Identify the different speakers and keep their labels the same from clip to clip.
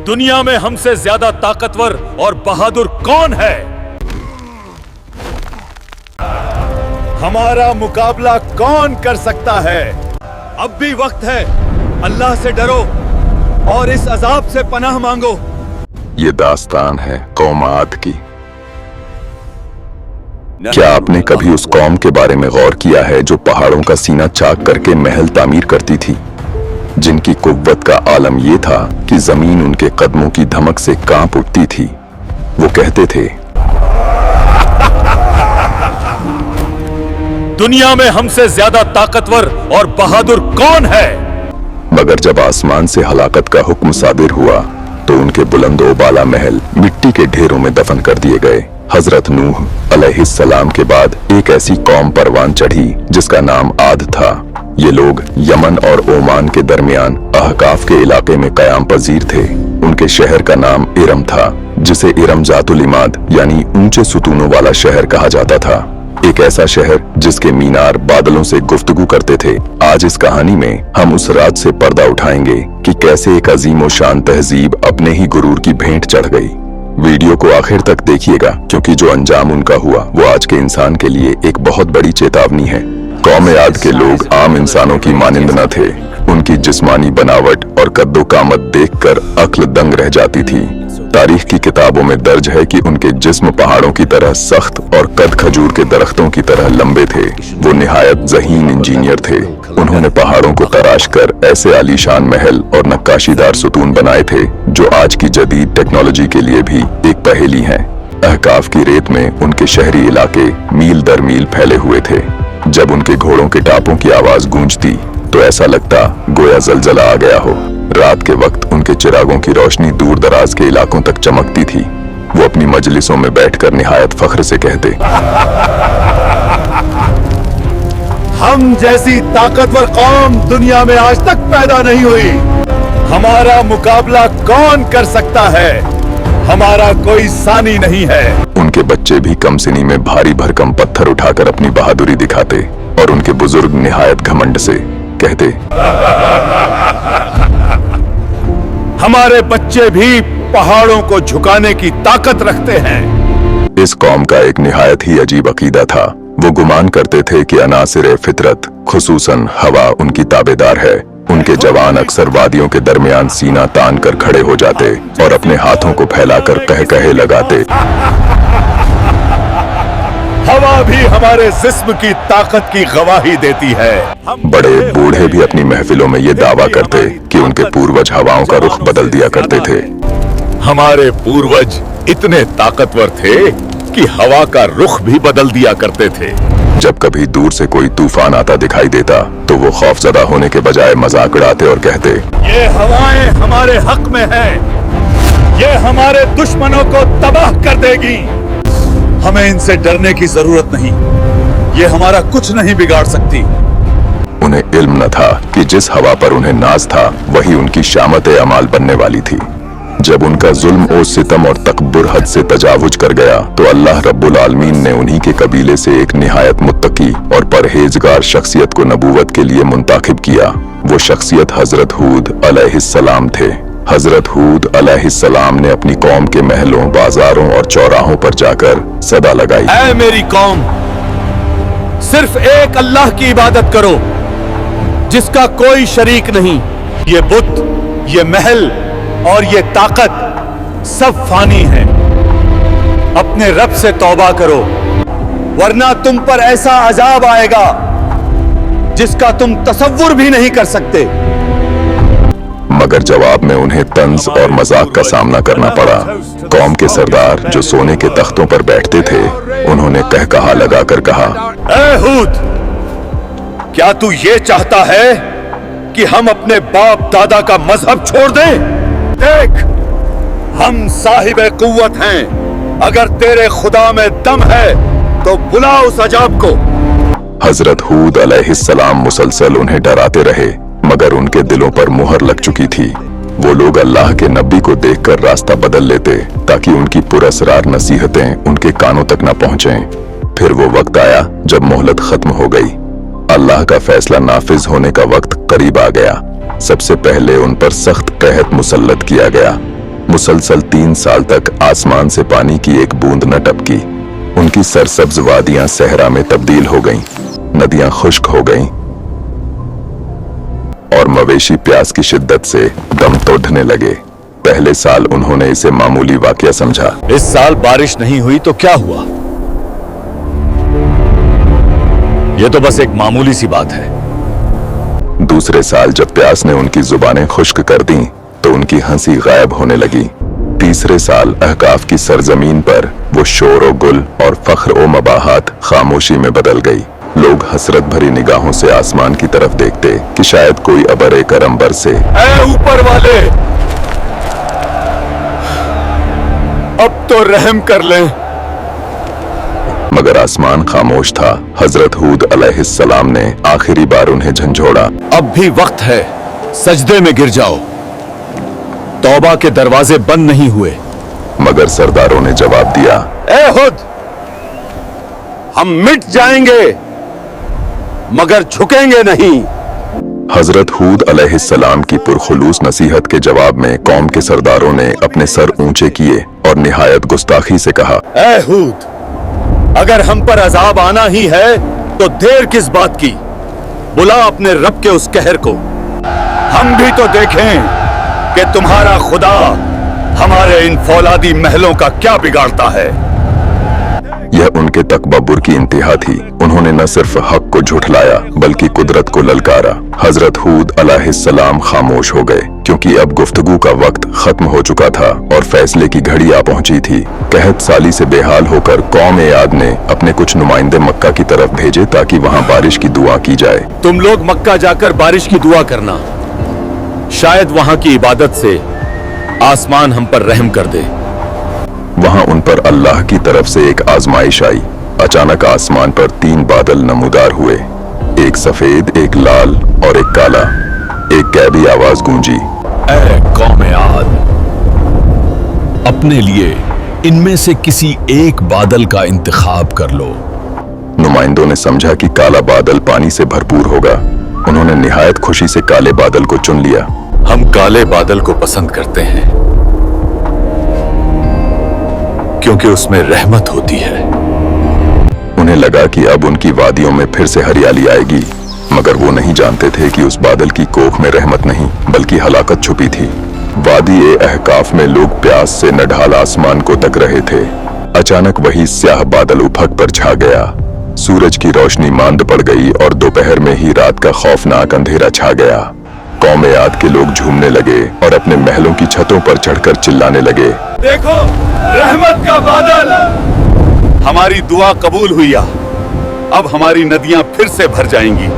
Speaker 1: दुनिया में हमसे ज्यादा ताकतवर और बहादुर कौन है? हमारा मुकाबला कौन कर सकता है? अब भी वक्त है, अल्लाह से डरो और इस अजाब से पनाह मांगो।
Speaker 2: ये दास्तान है कौम आद की। क्या आपने कभी उस कौम के बारे में गौर किया है जो पहाड़ों का सीना चाक करके महल तामीर करती थी, जिनकी कुव्वत का आलम ये था कि जमीन उनके कदमों की धमक से कांप उठती थी। वो कहते थे,
Speaker 1: दुनिया में हमसे ज्यादा ताकतवर और बहादुर कौन है?
Speaker 2: मगर जब आसमान से हलाकत का हुक्म सादिर हुआ तो उनके बुलंदो बाला महल मिट्टी के ढेरों में दफन कर दिए गए। हजरत नूह अलैहिस्सलाम के बाद एक ऐसी कौम परवान चढ़ी जिसका नाम आद था। ये लोग यमन और ओमान के दरमियान अहकाफ के इलाके में कयाम पजीर थे। उनके शहर का नाम इरम था, जिसे इरम जातुल इमाद यानी ऊंचे सुतूनों वाला शहर कहा जाता था। एक ऐसा शहर जिसके मीनार बादलों से गुफ्तगू करते थे। आज इस कहानी में हम उस रात से पर्दा उठाएंगे कि कैसे एक अजीम शान तहजीब अपने ही गुरूर की भेंट चढ़ गई। वीडियो को आखिर तक देखिएगा, क्योंकि जो अंजाम उनका हुआ वो आज के इंसान के लिए एक बहुत बड़ी चेतावनी है। कौम आद के लोग आम इंसानों की मानिंद न थे। उनकी जिस्मानी बनावट और कद्दो कामत देखकर अक्ल दंग रह जाती थी। तारीख की किताबों में दर्ज है कि उनके जिस्म पहाड़ों की तरह सख्त और कद खजूर के दरख्तों की तरह लंबे थे। वो निहायत ज़हीन इंजीनियर थे। उन्होंने पहाड़ों को तराश कर ऐसे आलीशान महल और नक्काशीदार सुतून बनाए थे जो आज की जदीद टेक्नोलॉजी के लिए भी एक पहेली हैं। अहकाफ की रेत में उनके शहरी इलाके मील दर मील फैले हुए थे। जब उनके घोड़ों के टापों की आवाज गूंजती तो ऐसा लगता गोया जलजला आ गया हो। रात के वक्त उनके चिरागों की रोशनी दूर दराज के इलाकों तक चमकती थी। वो अपनी मजलिसों में बैठकर निहायत फख्र से कहते,
Speaker 1: हम जैसी ताकतवर कौम दुनिया में आज तक पैदा नहीं हुई। हमारा मुकाबला कौन कर सकता है? हमारा कोई सानी नहीं है।
Speaker 2: उनके बच्चे भी कम सिनी में भारी भरकम पत्थर उठाकर अपनी बहादुरी दिखाते और उनके बुजुर्ग निहायत घमंड से कहते,
Speaker 1: हमारे बच्चे भी पहाड़ों को झुकाने की ताकत रखते हैं।
Speaker 2: इस कौम का एक निहायत ही अजीब अकीदा था। वो गुमान करते थे कि अनासिर फितरत खुसूसन हवा उनकी ताबेदार है। उनके जवान अक्सर वादियों के दरमियान सीना तान कर खड़े हो जाते और अपने हाथों को फैलाकर कहे लगाते,
Speaker 1: हवा भी हमारे जिस्म की ताकत की गवाही देती है।
Speaker 2: बड़े बूढ़े भी अपनी महफिलों में ये दावा करते कि उनके पूर्वज हवाओं का रुख बदल दिया करते थे।
Speaker 1: हमारे पूर्वज इतने ताकतवर थे कि हवा का रुख भी बदल दिया करते थे।
Speaker 2: जब कभी दूर से कोई तूफान आता दिखाई देता तो वो खौफजदा होने के बजाय मजाक उड़ाते और कहते,
Speaker 1: ये हवाएं हमारे हक में हैं। ये हमारे दुश्मनों को तबाह कर देगी। हमें इनसे डरने की जरूरत नहीं। ये हमारा कुछ नहीं बिगाड़ सकती।
Speaker 2: उन्हें इल्म न था कि जिस हवा पर उन्हें नाज था वही उनकी शामत अमाल बनने वाली थी। जब उनका जुल्म और सितम और तकब्बुर हद से तजावुज कर गया तो अल्लाह रब्बुल आलमीन ने उन्हीं के कबीले से एक निहायत मुत्तकी और परहेजगार शख्सियत को नबूवत के लिए मुंताखिब किया। वो शख्सियत हजरत हूद अलैहिस्सलाम थे। हजरत हूद अलैहिस्सलाम ने अपनी कौम के महलों, बाजारों और चौराहों पर जाकर सदा लगाई,
Speaker 1: ऐ मेरी कौम, सिर्फ एक अल्लाह की इबादत करो जिसका कोई शरीक नहीं। ये बुत, ये महल और ये ताकत सब फानी है। अपने रब से तौबा करो, वरना तुम पर ऐसा अजाब आएगा जिसका तुम तसव्वुर भी नहीं कर सकते।
Speaker 2: मगर जवाब में उन्हें तंज और मजाक का सामना करना पड़ा। कौम के सरदार जो सोने के तख्तों पर बैठते थे, उन्होंने कहकहा लगाकर कहा,
Speaker 1: ऐ हूद, क्या तू ये चाहता है कि हम अपने बाप दादा का मजहब छोड़ दें? देख, हम साहिब कुव्वत हैं। अगर तेरे खुदा में दम है तो बुला उस अजाब को।
Speaker 2: हजरत हूद अलैहिस्सलाम मुसलसल उन्हें डराते रहे, मगर उनके दिलों पर मुहर लग चुकी थी। वो लोग अल्लाह के नबी को देखकर रास्ता बदल लेते ताकि उनकी पुरअसरार नसीहतें उनके कानों तक न पहुंचें। फिर वो वक्त आया जब मोहलत खत्म हो गई। अल्लाह का फैसला नाफिज होने का वक्त करीब आ गया। सबसे पहले उन पर सख्त कहत मुसल्लत किया गया। मुसलसल 3 साल तक आसमान से पानी की एक बूंद न टपकी। उनकी सरसब्ज वादियां सहरा में तब्दील हो गईं, नदियां खुश्क हो गईं और मवेशी प्यास की शिद्दत से दम तोड़ने लगे। पहले साल उन्होंने इसे मामूली वाकया समझा।
Speaker 1: इस साल बारिश नहीं हुई तो क्या हुआ? यह तो बस एक मामूली सी बात है।
Speaker 2: दूसरे साल जब प्यास ने उनकी जुबानें खुश्क कर दी तो उनकी हंसी गायब होने लगी। तीसरे साल अहकाफ की सरजमीन पर वो शोर ओ गुल और फख्र ओ मबाहत खामोशी में बदल गई। लोग हसरत भरी निगाहों से आसमान की तरफ देखते कि शायद कोई अबरे करम बरसे।
Speaker 1: ऐ ऊपर वाले, अब तो रहम कर लें।
Speaker 2: मगर आसमान खामोश था। हजरत हूद अलैहिस्सलाम ने आखिरी बार उन्हें झंझोड़ा।
Speaker 1: अब भी वक्त है, सजदे में गिर जाओ। तौबा के दरवाजे बंद नहीं हुए।
Speaker 2: मगर सरदारों ने जवाब दिया,
Speaker 1: ए हुद, हम मिट जाएंगे मगर झुकेंगे नहीं।
Speaker 2: हजरत हूद अलैहिस्सलाम की पुरखुलूस नसीहत के जवाब में कौम के सरदारों ने अपने सर ऊंचे किए और निहायत गुस्ताखी से कहा,
Speaker 1: ए हूद, अगर हम पर अजाब आना ही है तो देर किस बात की? बुला अपने रब के उस कहर को। हम भी तो देखें कि तुम्हारा खुदा हमारे इन फौलादी महलों का क्या बिगाड़ता है।
Speaker 2: यह उनके तकब्बुर की इंतहा थी। उन्होंने न सिर्फ हक को झुठलाया बल्कि कुदरत को ललकारा। हजरत हूद अलैहिस्सलाम खामोश हो गए क्योंकि अब गुफ्तगू का वक्त खत्म हो चुका था और फैसले की घड़ी आ पहुंची थी। कहत साली से बेहाल होकर कौम आद ने अपने कुछ नुमाइंदे मक्का की तरफ भेजे ताकि वहां बारिश की दुआ की जाए।
Speaker 1: तुम लोग मक्का जाकर बारिश की दुआ करना, शायद वहां की इबादत से आसमान हम पर रहम कर दे।
Speaker 2: वहां उन पर अल्लाह की तरफ से एक आजमाइश आई। अचानक आसमान पर 3 बादल नमूदार हुए, एक सफेद, एक लाल और एक काला। एक कैबी आवाज गूंजी,
Speaker 3: ऐ कौम आद, अपने लिए इनमें से किसी एक बादल का इंतखाब कर लो।
Speaker 2: नुमाइंदों ने समझा कि काला बादल पानी से भरपूर होगा। उन्होंने निहायत खुशी से काले बादल को चुन लिया।
Speaker 1: हम काले बादल को पसंद करते हैं क्योंकि उसमें रहमत होती है।
Speaker 2: उन्हें लगा कि अब उनकी वादियों में फिर से हरियाली आएगी, मगर वो नहीं जानते थे कि उस बादल की कोख में रहमत नहीं बल्कि हलाकत छुपी थी। वादी ए अहकाफ में लोग प्यास से नढाल आसमान को तक रहे थे। अचानक वही स्याह बादल उफक पर छा गया। सूरज की रोशनी मांद पड़ गई और दोपहर में ही रात का खौफनाक अंधेरा छा गया। कौम आद के लोग झूमने लगे और अपने महलों की छतों पर चढ़कर चिल्लाने लगे,
Speaker 1: देखो, रहमत का बादल! हमारी दुआ कबूल हुई। अब हमारी नदियां फिर से भर जाएंगी।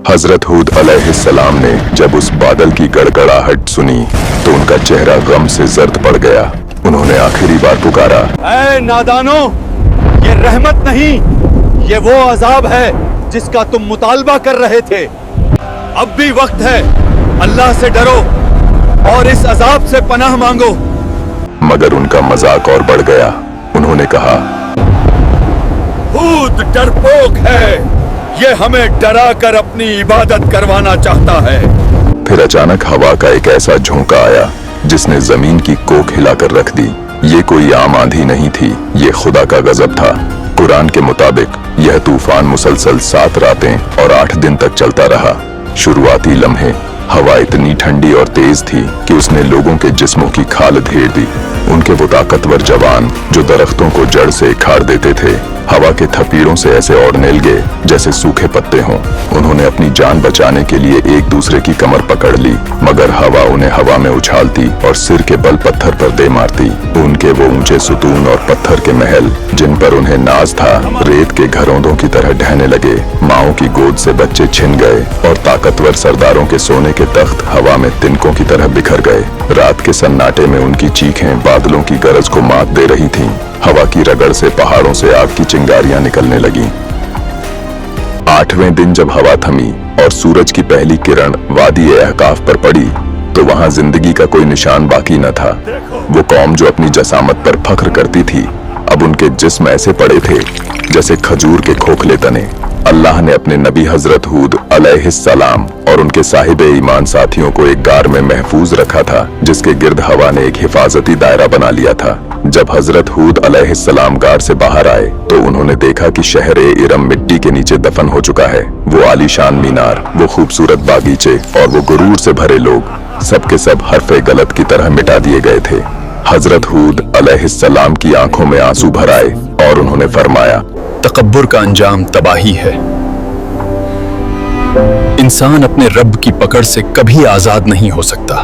Speaker 2: हजरत हूद अलैहिस्सलाम ने जब उस बादल की गड़गड़ाहट सुनी तो उनका चेहरा गम से जर्द पड़ गया। उन्होंने आखिरी बार पुकारा,
Speaker 1: ऐ नादानो, ये रहमत नहीं, ये वो अजाब है जिसका तुम मुतालबा कर रहे थे। अब भी वक्त है, अल्लाह से डरो और इस अजाब से पनाह मांगो।
Speaker 2: मगर उनका मजाक और बढ़ गया। उन्होंने कहा,
Speaker 1: हूद डरपोक है, ये हमें डरा कर अपनी इबादत करवाना चाहता है।
Speaker 2: फिर अचानक हवा का एक ऐसा झोंका आया जिसने जमीन की कोख हिलाकर रख दी। ये कोई आम आंधी नहीं थी, ये खुदा का गजब था। कुरान के मुताबिक यह तूफान मुसलसल 7 रातें और 8 दिन तक चलता रहा। शुरुआती लम्हे हवा इतनी ठंडी और तेज थी कि उसने लोगों के जिस्मों की खाल धेर दी। उनके वो ताकतवर जवान जो दरख्तों को जड़ से उखाड़ देते थे, हवा के थपीड़ों से ऐसे ओढ़ने लगे जैसे सूखे पत्ते हों। उन्होंने अपनी जान बचाने के लिए एक दूसरे की कमर पकड़ ली, मगर हवा उन्हें हवा में उछालती और सिर के बल पत्थर पर दे मारती। उनके वो ऊंचे सुतून और पत्थर के महल जिन पर उन्हें नाज था, रेत के घरौंदों की तरह ढहने लगे। माओं की गोद से बच्चे छिन गए और ताकतवर सरदारों के सोने के तख्त हवा में तिनकों की तरह बिखर गए। रात के सन्नाटे में उनकी चीखें बादलों की गरज को मात दे रही थीं। हवा की रगड़ से पहाड़ों से आग की चिंगारियां निकलने लगीं। 8वें दिन जब हवा थमी और सूरज की पहली किरण वादी अहकाफ पर पड़ी तो वहां जिंदगी का कोई निशान बाकी न था। वो कौम जो अपनी जसामत पर फख्र करती थी, अब उनके जिस्म ऐसे पड़े थे जैसे खजूर के खोखले तने। अल्लाह ने अपने नबी हजरत हूद अलैहिस्सलाम और उनके साहिब ईमान साथियों को एक गार में महफूज रखा था, जिसके गिर्द हवा ने एक हिफाजती दायरा बना लिया था। जब हजरत हूद अलैहिस्सलाम गार से बाहर आए तो उन्होंने देखा कि शहर इरम मिट्टी के नीचे दफन हो चुका है। वो आलीशान मीनार, वो खूबसूरत बागीचे और वो गुरूर से भरे लोग सबके सब हरफे गलत की तरह मिटा दिए गए थे। हजरत हूद अलैहिस्सलाम की आंखों में आंसू भर आए और उन्होंने फरमाया,
Speaker 3: तकब्बुर का अंजाम तबाही है। इंसान अपने रब की पकड़ से कभी आजाद नहीं हो सकता।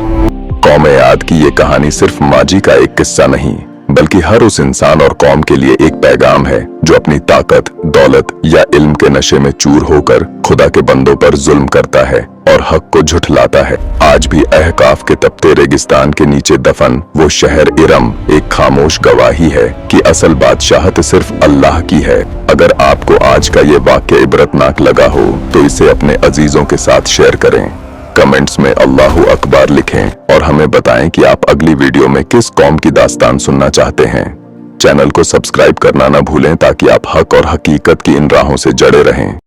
Speaker 2: कौम आद की ये कहानी सिर्फ माजी का एक किस्सा नहीं, बल्कि हर उस इंसान और कौम के लिए एक पैगाम है जो अपनी ताकत, दौलत या इल्म के नशे में चूर होकर खुदा के बंदों पर जुल्म करता है और हक को झुठलाता है। आज भी अहकाफ के तपते रेगिस्तान के नीचे दफन वो शहर इरम एक खामोश गवाही है कि असल बादशाहत सिर्फ अल्लाह की है। अगर आपको आज का ये वाक़या इबरतनाक लगा हो तो इसे अपने अजीजों के साथ शेयर करें। कमेंट्स में अल्लाहु अकबर लिखें और हमें बताएं कि आप अगली वीडियो में किस कौम की दास्तान सुनना चाहते हैं। चैनल को सब्सक्राइब करना ना भूलें ताकि आप हक और हकीकत की इन राहों से जड़े रहें।